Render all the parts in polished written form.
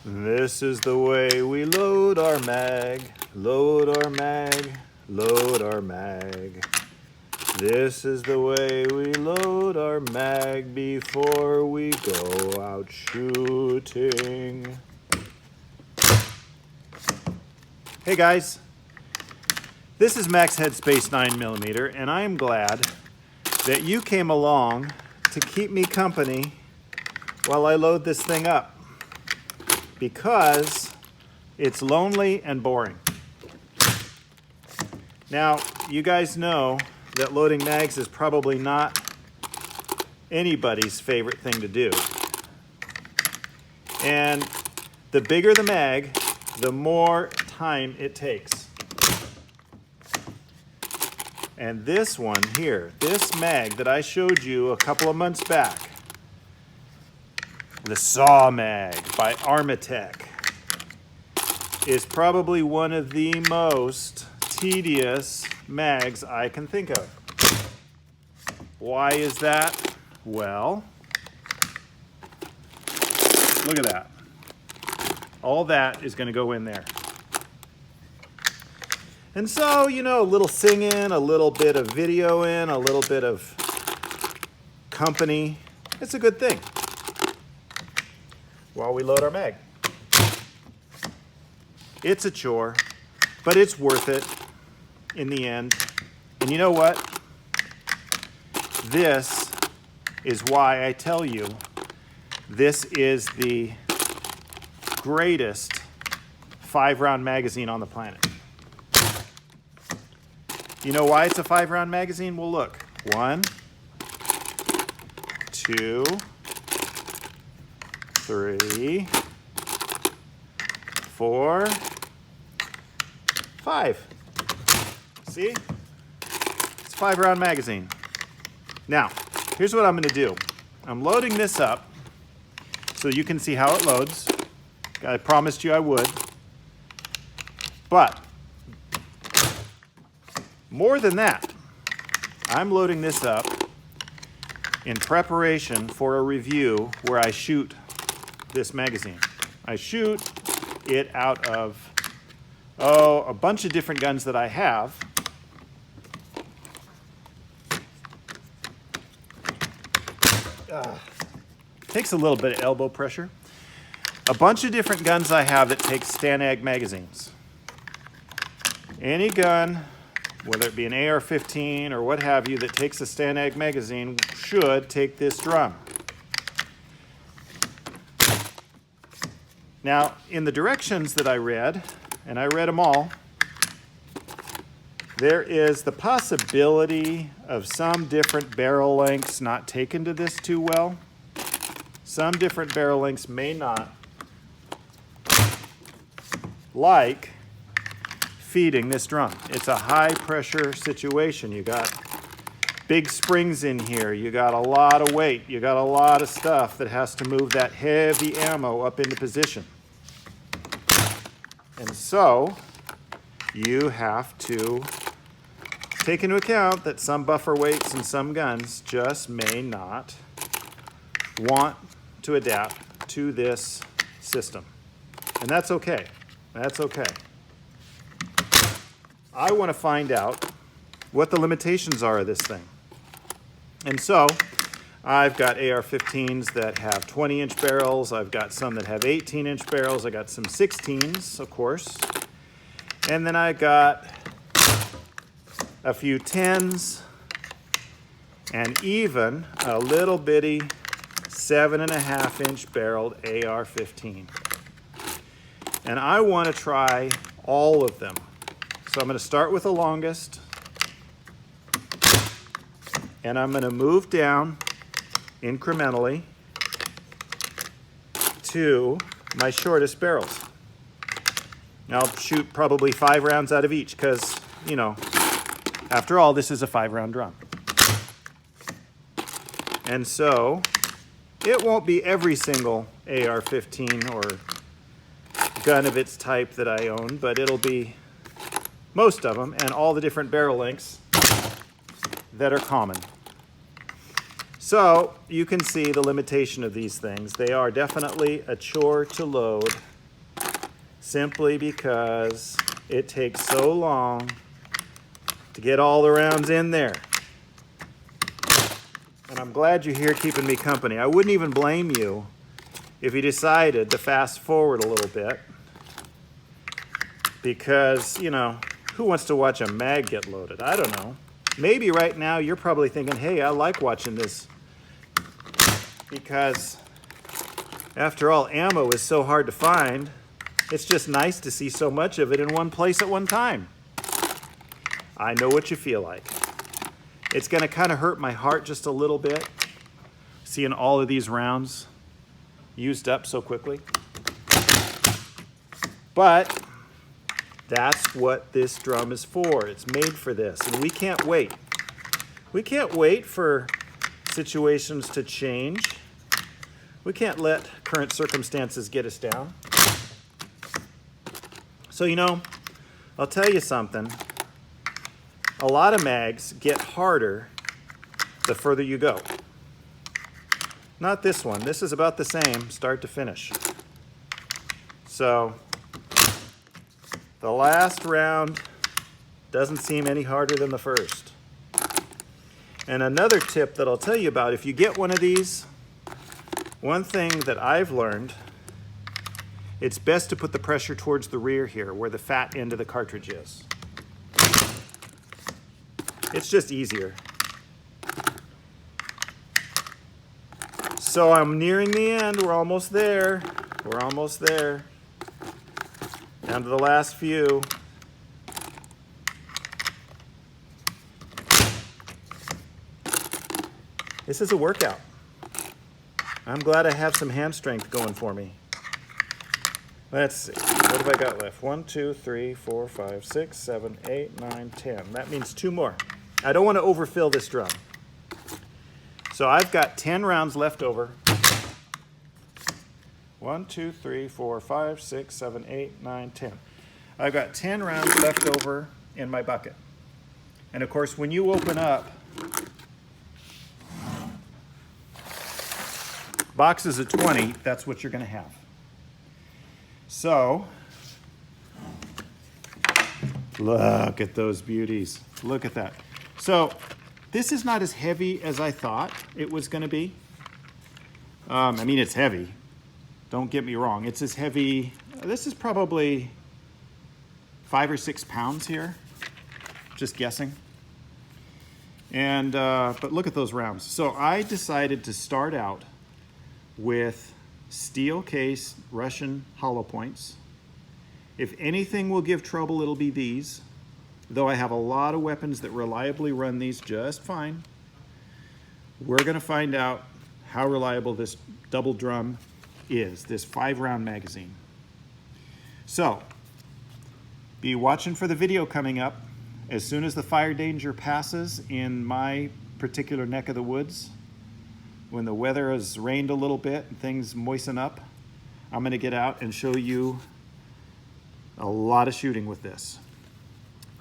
This is the way we load our mag, load our mag, load our mag. This is the way we load our mag before we go out shooting. Hey guys, this is Max Headspace 9mm, and I am glad that you came along to keep me company while I load this thing up, because it's lonely and boring. Now, you guys know that loading mags is probably not anybody's favorite thing to do. And the bigger the mag, the more time it takes. And this one here, this mag that I showed you a couple of months back, the Saw Mag by Armatech, is probably one of the most tedious mags I can think of. Why is that? Well, look at that. All that is going to go in there. And so, you know, a little singing, a little bit of video in, a little bit of company, it's a good thing while we load our mag. It's a chore, but it's worth it in the end. And you know what? This is why I tell you this is the greatest 5-round magazine on the planet. You know why it's a 5-round magazine? Well, look. 1, 2, 3, 4, 5. See? It's a 5-round magazine. Now, here's what I'm going to do. I'm loading this up so you can see how it loads. I promised you I would. But more than that, I'm loading this up in preparation for a review where I shoot this magazine. I shoot it out of, a bunch of different guns that I have. Takes a little bit of elbow pressure. A bunch of different guns I have that take STANAG magazines. Any gun, whether it be an AR-15 or what have you, that takes a STANAG magazine should take this drum. Now, in the directions that I read, and I read them all, there is the possibility of some different barrel lengths not taken to this too well. Some different barrel lengths may not like feeding this drum. It's a high pressure situation. You got big springs in here. You got a lot of weight. You got a lot of stuff that has to move that heavy ammo up into position. And so you have to take into account that some buffer weights and some guns just may not want to adapt to this system. And that's okay. That's okay. I want to find out what the limitations are of this thing. And so I've got AR-15s that have 20-inch barrels. I've got some that have 18-inch barrels. I got some 16s, of course. And then I got a few 10s and even a little bitty 7.5-inch barreled AR-15. And I want to try all of them. So I'm going to start with the longest, and I'm going to move down incrementally to my shortest barrels. Now I'll shoot probably 5 rounds out of each because, you know, after all, this is a 5-round drum. And so it won't be every single AR-15 or gun of its type that I own, but it'll be most of them and all the different barrel lengths that are common. So you can see the limitation of these things. They are definitely a chore to load simply because it takes so long to get all the rounds in there. And I'm glad you're here keeping me company. I wouldn't even blame you if you decided to fast forward a little bit, because, you know, who wants to watch a mag get loaded? I don't know. Maybe right now you're probably thinking, hey, I like watching this, because after all, ammo is so hard to find. It's just nice to see so much of it in one place at one time. I know what you feel like. It's going to kind of hurt my heart just a little bit, seeing all of these rounds used up so quickly. But that's what this drum is for. It's made for this, and we can't wait. We can't wait for situations to change. We can't let current circumstances get us down. So, you know, I'll tell you something. A lot of mags get harder the further you go. Not this one. This is about the same start to finish. So the last round doesn't seem any harder than the first. And another tip that I'll tell you about, if you get one of these, one thing that I've learned, it's best to put the pressure towards the rear here, where the fat end of the cartridge is. It's just easier. So I'm nearing the end. We're almost there. We're almost there. Down to the last few. This is a workout. I'm glad I have some hand strength going for me. Let's see. What have I got left? 1, 2, 3, 4, 5, 6, 7, 8, 9, 10. That means 2 more. I don't want to overfill this drum. So I've got 10 rounds left over. 1, 2, 3, 4, 5, 6, 7, 8, 9, 10. I've got 10 rounds left over in my bucket. And of course, when you open up boxes of 20, that's what you're going to have. So, look at those beauties. Look at that. So, this is not as heavy as I thought it was going to be. I mean, it's heavy. Don't get me wrong. It's as heavy. This is probably 5 or 6 pounds here. Just guessing. And but look at those rounds. So I decided to start out with steel case Russian hollow points. If anything will give trouble, it'll be these. Though I have a lot of weapons that reliably run these just fine. We're going to find out how reliable this double drum is, this 5-round magazine. So, be watching for the video coming up. As soon as the fire danger passes in my particular neck of the woods, when the weather has rained a little bit and things moisten up, I'm going to get out and show you a lot of shooting with this.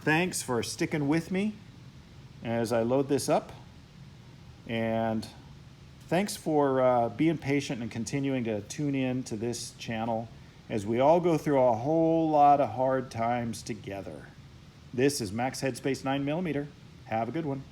Thanks for sticking with me as I load this up, and thanks for being patient and continuing to tune in to this channel as we all go through a whole lot of hard times together. This is Max Headspace 9mm. Have a good one.